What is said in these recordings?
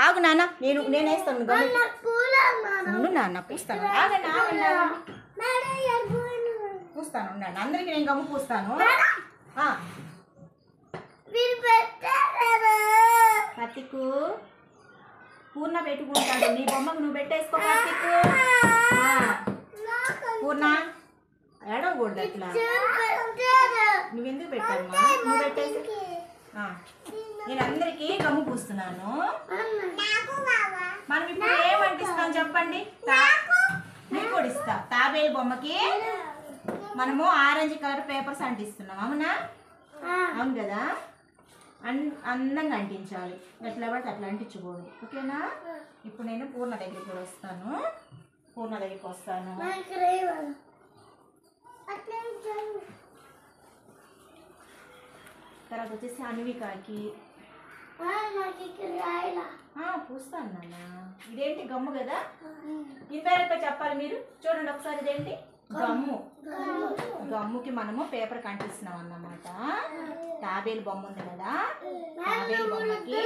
ఆగు నాన్న, నేను వేస్తాను ఉండు నాన్న, పూస్తాను. ఆగండి ఆగండి పూస్తాను ఉండండి. అందరికి నేను గమ్ము పూస్తాను. కార్తిక్ పూర్ణ పెట్టుకుంటాడు. నీ బొమ్మకు నువ్వు పెట్టేసుకో కార్తిక్. పూర్ణ ఏడవకూడదు అట్లా. నువ్వెందుకు పెట్టామ్మా? నువ్వు పెట్టేసి నేను అందరికీ గమ్ము పూస్తున్నాను. మనం ఇప్పుడు ఏం అంటిస్తాం చెప్పండి? నీకు కూడా ఇస్తా. తాబేలు బొమ్మకి మనము ఆరెంజ్ కలర్ పేపర్స్ అంటిస్తున్నాం. అవునా? అవును కదా. అందంగా అంటించాలి. ఎట్లా పడితే అట్లా అంటించకూడదు. ఓకేనా? ఇప్పుడు నేను పూర్ణ దగ్గరికి వస్తాను. తర్వాత వచ్చేసి అన్వికాకి పూస్తాను నాన్న. ఇదేంటి గమ్ము కదా. ఈ పేరు చెప్పాలి మీరు. చూడండి ఒకసారి. ఇదేంటి గమ్ము. గమ్ముకి మనము పేపర్ కంటిస్తున్నాం అన్నమాట. తాబేలు బొమ్మ ఉంది కదా. తాబేలు బొమ్మకి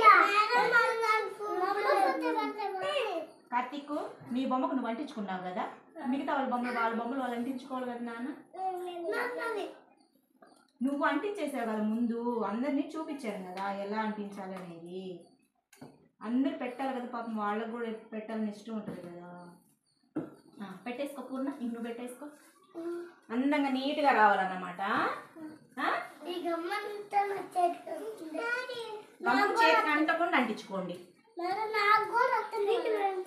కార్తీక్ నీ బొమ్మకు నువ్వు అంటించుకున్నావు కదా. మిగతా వాళ్ళ బొమ్మలు వాళ్ళు అంటించుకోవాలి కదా నాన్న. నువ్వు అంటించేసావు కదా ముందు. అందరినీ చూపించాను కదా ఎలా అంటించాలి అనేది. అందరు పెట్టాలి కదా పాపం. వాళ్ళకు కూడా పెట్టాలని ఇష్టం ఉంటుంది కదా. పెట్టేసుకో పూర్ణ. ఇంక నువ్వు పెట్టేసుకో. అందంగా నీట్గా రావాలన్నమాట. గమ్ము చేతికి అంటకుండా అంటించుకోండి.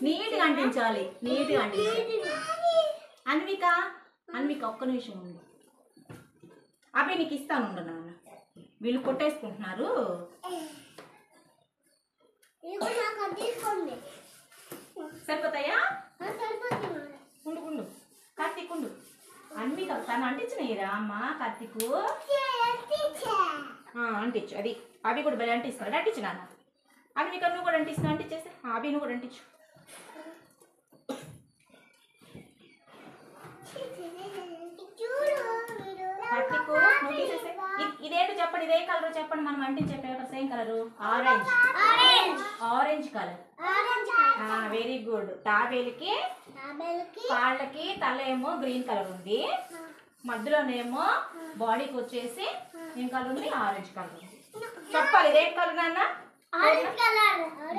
నీట్గా అంటించాలి. నీట్గా అంటించాలి. అన్విక ఒక్క నిమిషం ఉంది. అవి నీకు ఇస్తాను ఉండు నాన్న. వీళ్ళు కొట్టేసుకుంటున్నారు. సరిపోతాయా? ఉండు కార్తీక్ ఉండు. అన్విక తను అంటించినరా అమ్మ కార్తీక్. అంటించు. అది అవి కూడా బలి అంటిస్తున్నాడు. అంటించు నాన్న. అన్విక నువ్వు కూడా అంటిస్తున్నావు. అంటించేస్తే అవి నువ్వు కూడా అంటించు. కార్తీక్ నువ్వు తీసేసే. ఇదేంటో చెప్పండి. ఇదే కలర్ చెప్పండి. మనం అంటించే పేపర్స్ ఏం colour? Orange colour. Very good. తాబేలుకి కాళ్ళకి తల ఏమో గ్రీన్ కలర్ ఉంది. మధ్యలోనేమో బాడీకి వచ్చేసి ఏం కలర్ ఉంది? ఆరెంజ్ కలర్ ఉంది. చెప్పాలి. ఇదేం కలర్ నాన్న?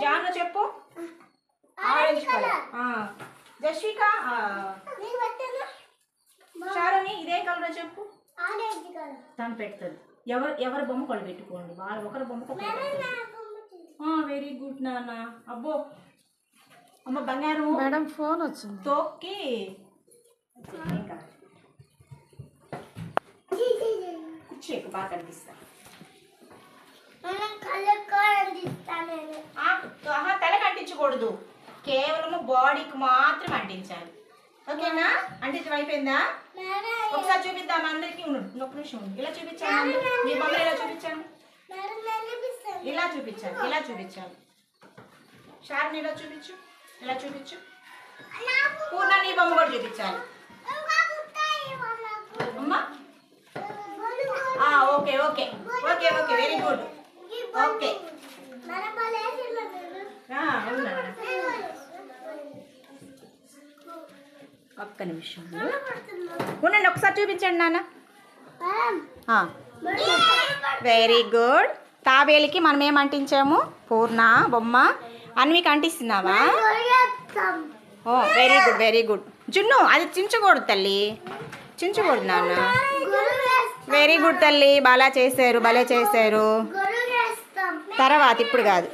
జాను చెప్పు. Orange colour. జస్విక చారుని ఇదే కలర్ చెప్పు. తను పెడుతుంది. ఎవరి బొమ్మ కొలు పెట్టుకోండి. వాళ్ళు ఒకరి బొమ్మకు. వెరీ గుడ్ నాన్న. అబ్బో అమ్మ బంగారం. మేడం ఫోన్ వచ్చింది. తోక్కి కుర్చీకి బాగా కనిపిస్తా. తలకు అంటించకూడదు. కేవలము బాడీకి మాత్రం అంటించాలి. ఓకేనా? అంటించడం అయిపోయిందా? ఒకసారి చూపిద్దాం అందరికి. ఒక్క నిమిషం ఉంది. ఇలా చూపించాను. మీ బొమ్మలు ఇలా చూపించాను. ఇలా చూపించాలి. షార్ని ఇలా చూపించు. ఇలా చూపించు. పూర్ణ నీ బొమ్మ కూడా చూపించాలి. అమ్మా ఓకే వెరీ గుడ్. ఓకే ఒక్క నిమిషం ఉండండి. ఒకసారి చూపించండి నాన్న. Very good. తాబేలికి మనం ఏం అంటించాము? పూర్ణ బొమ్మ. అన్వికి అంటిస్తున్నావా? Very good. జున్ను అది చించకూడదు తల్లి. చించకూడదు నాన్న. వెరీ గుడ్ తల్లి. భలే చేశారు. తర్వాత ఇప్పుడు కాదు.